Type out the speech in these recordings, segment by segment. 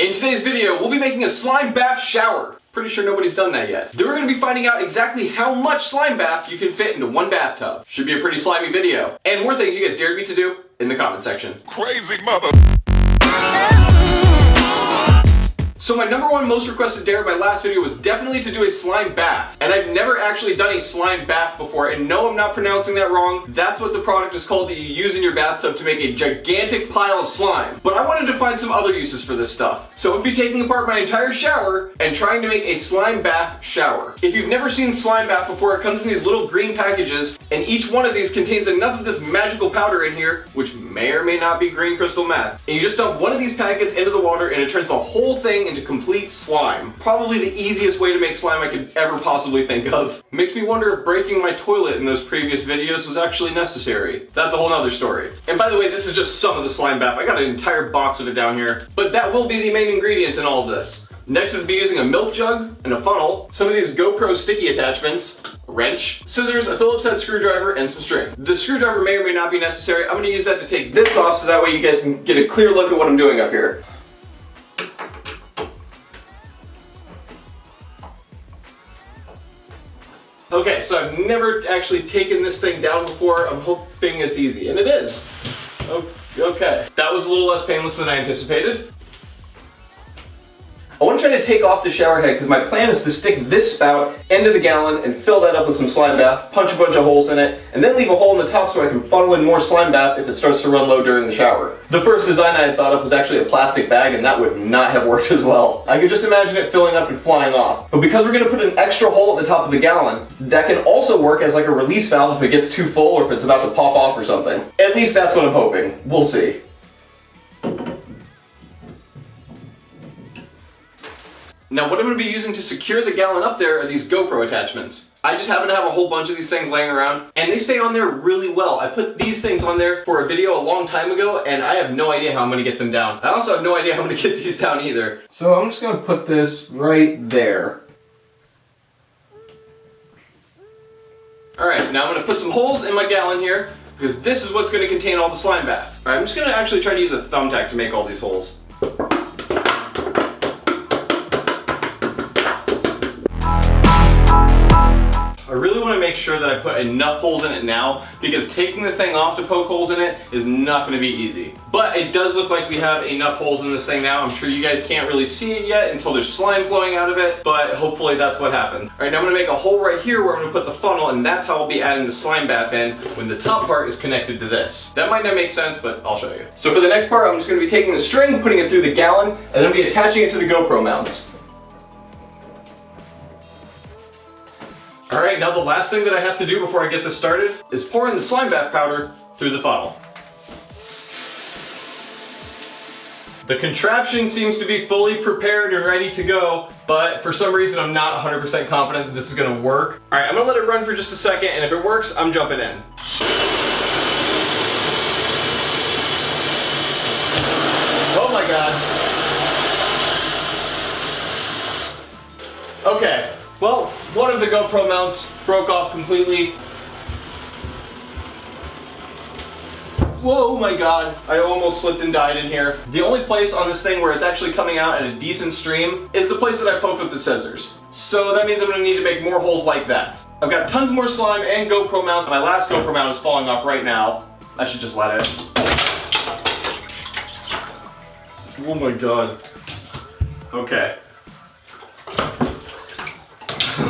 In today's video, we'll be making a slime bath shower. Pretty sure nobody's done that yet. Then we're going to be finding out exactly how much slime bath you can fit into one bathtub. Should be a pretty slimy video. And more things you guys dared me to do in the comment section. Crazy mother. So my number one most requested dare in my last video was definitely to do a slime bath. And I've never actually done a slime bath before, and no, I'm not pronouncing that wrong. That's what the product is called that you use in your bathtub to make a gigantic pile of slime. But I wanted to find some other uses for this stuff. So I'll be taking apart my entire shower and trying to make a slime bath shower. If you've never seen slime bath before, it comes in these little green packages, and each one of these contains enough of this magical powder in here, which may or may not be green crystal meth. And you just dump one of these packets into the water and it turns the whole thing into complete slime. Probably the easiest way to make slime I could ever possibly think of. Makes me wonder if breaking my toilet in those previous videos was actually necessary. That's a whole nother story. And by the way, this is just some of the slime bath. I got an entire box of it down here. But that will be the main ingredient in all of this. Next I'll be using a milk jug and a funnel, some of these GoPro sticky attachments, a wrench, scissors, a Phillips head screwdriver, and some string. The screwdriver may or may not be necessary. I'm going to use that to take this off so that way you guys can get a clear look at what I'm doing up here. Okay, so I've never actually taken this thing down before. I'm hoping it's easy, and it is. Okay, that was a little less painless than I anticipated. I want to try to take off the shower head because my plan is to stick this spout into the gallon and fill that up with some slime bath, punch a bunch of holes in it, and then leave a hole in the top so I can funnel in more slime bath if it starts to run low during the shower. The first design I had thought up was actually a plastic bag, and that would not have worked as well. I could just imagine it filling up and flying off. But because we're going to put an extra hole at the top of the gallon, that can also work as like a release valve if it gets too full or if it's about to pop off or something. At least that's what I'm hoping. We'll see. Now what I'm going to be using to secure the gallon up there are these GoPro attachments. I just happen to have a whole bunch of these things laying around, and they stay on there really well. I put these things on there for a video a long time ago, and I have no idea how I'm going to get them down. I also have no idea how I'm going to get these down either. So I'm just going to put this right there. Alright, now I'm going to put some holes in my gallon here, because this is what's going to contain all the slime bath. Alright, I'm just going to actually try to use a thumbtack to make all these holes. I really want to make sure that I put enough holes in it now, because taking the thing off to poke holes in it is not going to be easy. But it does look like we have enough holes in this thing now. I'm sure you guys can't really see it yet until there's slime flowing out of it, but hopefully that's what happens. Alright, now I'm going to make a hole right here where I'm going to put the funnel, and that's how I'll be adding the slime bath in when the top part is connected to this. That might not make sense, but I'll show you. So for the next part, I'm just going to be taking the string, putting it through the gallon, and then I'll be attaching it to the GoPro mounts. Alright, now the last thing that I have to do before I get this started is pour in the slime bath powder through the funnel. The contraption seems to be fully prepared and ready to go, but for some reason I'm not 100% confident that this is going to work. Alright, I'm going to let it run for just a second, and if it works, I'm jumping in. Oh my god. Okay. Well, one of the GoPro mounts broke off completely. Whoa, my god, I almost slipped and died in here. The only place on this thing where it's actually coming out at a decent stream is the place that I poked with the scissors. So that means I'm going to need to make more holes like that. I've got tons more slime and GoPro mounts. My last GoPro mount is falling off right now. I should just let it. Oh my god. Okay.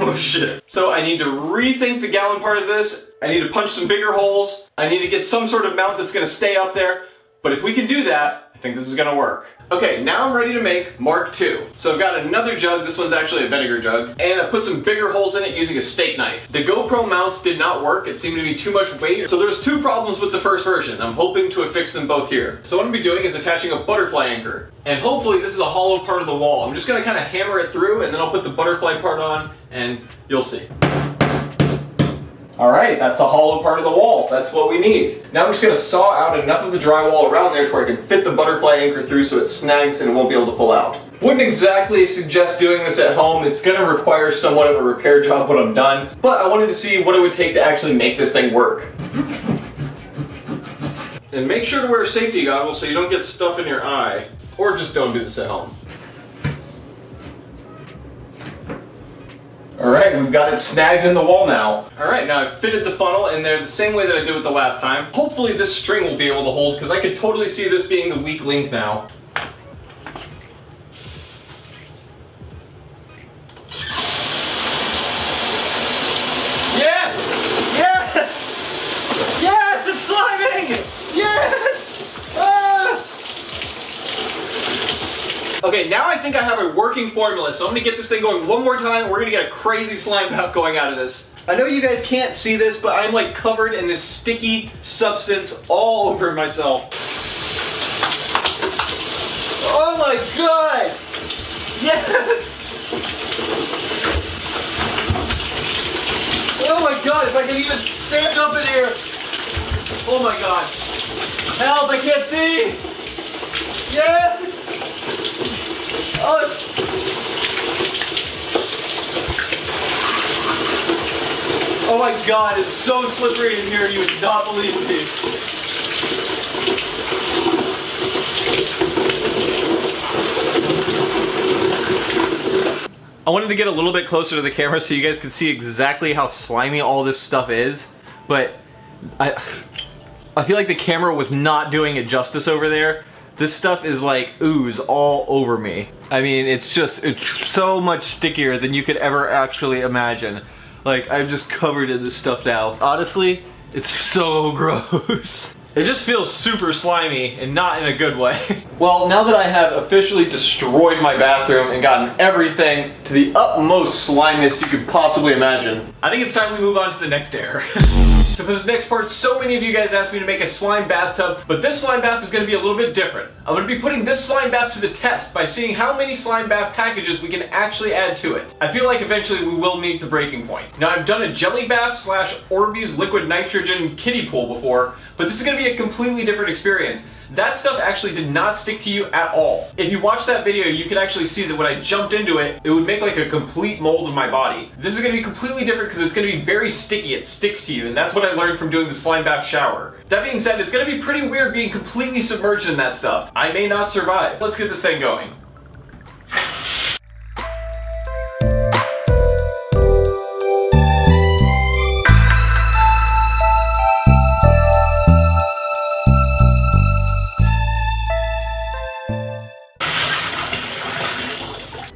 Oh shit. So I need to rethink the gallon part of this. I need to punch some bigger holes. I need to get some sort of mount that's going to stay up there. But if we can do that, I think this is going to work. Okay, now I'm ready to make Mark II. So I've got another jug. This one's actually a vinegar jug. And I put some bigger holes in it using a steak knife. The GoPro mounts did not work. It seemed to be too much weight. So there's two problems with the first version. I'm hoping to have fixed them both here. So what I'm going to be doing is attaching a butterfly anchor. And hopefully this is a hollow part of the wall. I'm just going to kind of hammer it through, and then I'll put the butterfly part on, and you'll see. Alright, that's a hollow part of the wall. That's what we need. Now I'm just going to saw out enough of the drywall around there to where I can fit the butterfly anchor through so it snags and it won't be able to pull out. Wouldn't exactly suggest doing this at home. It's going to require somewhat of a repair job when I'm done, but I wanted to see what it would take to actually make this thing work. And make sure to wear safety goggles so you don't get stuff in your eye. Or just don't do this at home. Alright, we've got it snagged in the wall now. Alright, now I've fitted the funnel in there the same way that I did with the last time. Hopefully this string will be able to hold, because I could totally see this being the weak link now. Yes! Yes! Yes! It's sliming! Yes! Ah! Okay, now I think I have a working formula, so I'm gonna get this thing going one more time. We're gonna get a crazy slime bath going out of this. I know you guys can't see this, but I'm like covered in this sticky substance all over myself. Oh my god! Yes! Oh my god, if I can even stand up in here! Oh my god. Help, I can't see! Yes! Oh, it's... Oh my god, it's so slippery in here, you would not believe me. I wanted to get a little bit closer to the camera so you guys could see exactly how slimy all this stuff is, but I feel like the camera was not doing it justice over there. This stuff is like ooze all over me. I mean, it's so much stickier than you could ever actually imagine. Like, I'm just covered in this stuff now. Honestly, it's so gross. It just feels super slimy and not in a good way. Well, now that I have officially destroyed my bathroom and gotten everything to the utmost sliminess you could possibly imagine, I think it's time we move on to the next dare. So for this next part, so many of you guys asked me to make a slime bathtub, but this slime bath is going to be a little bit different. I'm going to be putting this slime bath to the test by seeing how many slime bath packages we can actually add to it. I feel like eventually we will meet the breaking point. Now, I've done a jelly bath / Orbeez liquid nitrogen kiddie pool before, but this is going to be a completely different experience. That stuff actually did not stick to you at all. If you watch that video, you can actually see that when I jumped into it, it would make like a complete mold of my body. This is going to be completely different because it's going to be very sticky. It sticks to you, and that's what I learned from doing the slime bath shower. That being said, it's going to be pretty weird being completely submerged in that stuff. I may not survive. Let's get this thing going.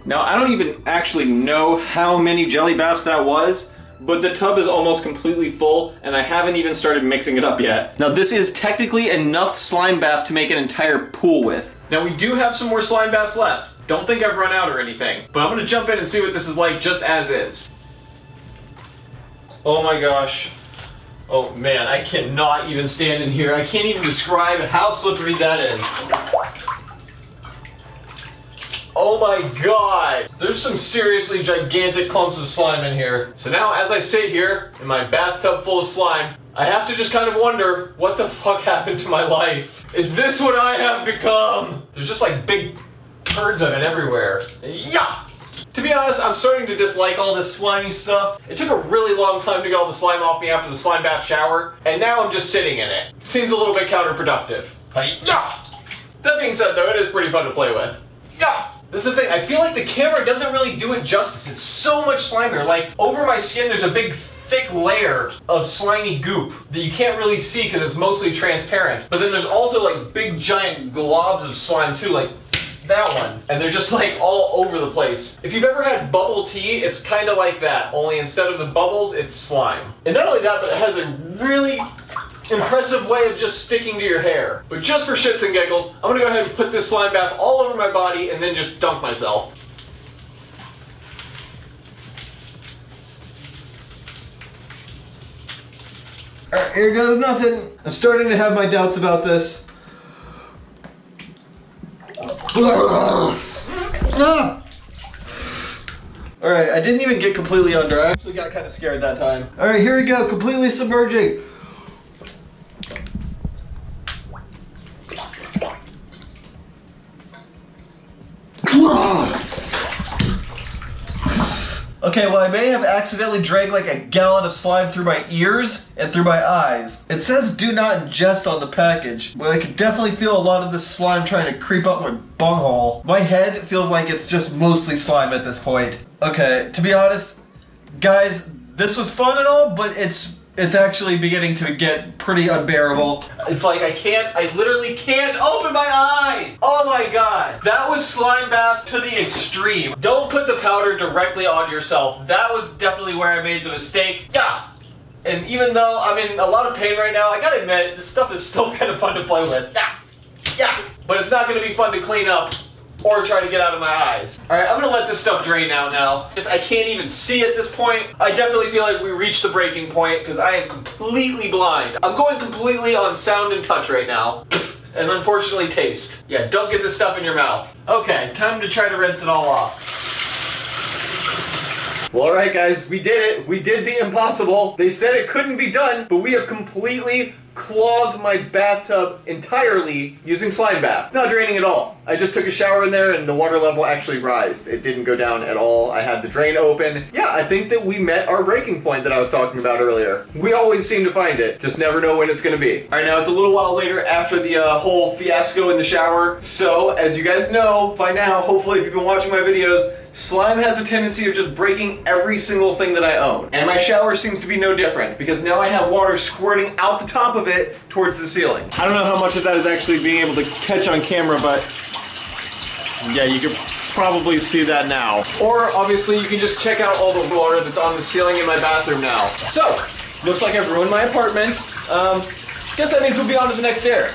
Now, I don't even actually know how many jelly baths that was, but the tub is almost completely full, and I haven't even started mixing it up yet. Now, this is technically enough slime bath to make an entire pool with. Now, we do have some more slime baths left. Don't think I've run out or anything, but I'm gonna jump in and see what this is like just as is. Oh my gosh. Oh man, I cannot even stand in here. I can't even describe how slippery that is. Oh my god! There's some seriously gigantic clumps of slime in here. So now as I sit here in my bathtub full of slime, I have to just kind of wonder, what the fuck happened to my life? Is this what I have become? There's just like big turds of it everywhere. Yeah! To be honest, I'm starting to dislike all this slimy stuff. It took a really long time to get all the slime off me after the slime bath shower, and now I'm just sitting in it. Seems a little bit counterproductive. Yeah! That being said though, it is pretty fun to play with. Yeah! This is the thing, I feel like the camera doesn't really do it justice. It's so much slimier. Like, over my skin there's a big thick layer of slimy goop that you can't really see because it's mostly transparent. But then there's also like big giant globs of slime too, like that one. And they're just like all over the place. If you've ever had bubble tea, it's kind of like that, only instead of the bubbles, it's slime. And not only that, but it has a really impressive way of just sticking to your hair. But just for shits and giggles, I'm gonna go ahead and put this slime bath all over my body and then just dunk myself. Alright, here goes nothing. I'm starting to have my doubts about this. Alright, I didn't even get completely under. I actually got kind of scared that time. Alright, here we go, completely submerging. Okay, well I may have accidentally drank like a gallon of slime through my ears and through my eyes. It says do not ingest on the package, but I can definitely feel a lot of this slime trying to creep up my bunghole. My head feels like it's just mostly slime at this point. Okay, to be honest, Guys, this was fun and all, but it's actually beginning to get pretty unbearable. It's like I literally can't open my eyes. Oh my god. That was slime bath to the extreme. Don't put the powder directly on yourself. That was definitely where I made the mistake. Yeah. And even though I'm in a lot of pain right now, I gotta admit, this stuff is still kind of fun to play with. Yeah. Yeah. But it's not gonna be fun to clean up or try to get out of my eyes. Alright, I'm gonna let this stuff drain out now. I can't even see at this point. I definitely feel like we reached the breaking point because I am completely blind. I'm going completely on sound and touch right now. And unfortunately taste. Yeah, don't get this stuff in your mouth. Okay, time to try to rinse it all off. Well, alright guys, we did it. We did the impossible. They said it couldn't be done, but we have completely clogged my bathtub entirely using slime bath. It's not draining at all. I just took a shower in there and the water level actually rised. It didn't go down at all. I had the drain open. Yeah, I think that we met our breaking point that I was talking about earlier. We always seem to find it, just never know when it's gonna be. Alright, now it's a little while later after the whole fiasco in the shower. So, as you guys know by now, hopefully if you've been watching my videos, slime has a tendency of just breaking every single thing that I own. And my shower seems to be no different, because now I have water squirting out the top of it towards the ceiling. I don't know how much of that is actually being able to catch on camera, but yeah, you can probably see that now. Or obviously you can just check out all the water that's on the ceiling in my bathroom now. So, looks like I've ruined my apartment. Guess that means we'll be on to the next dare.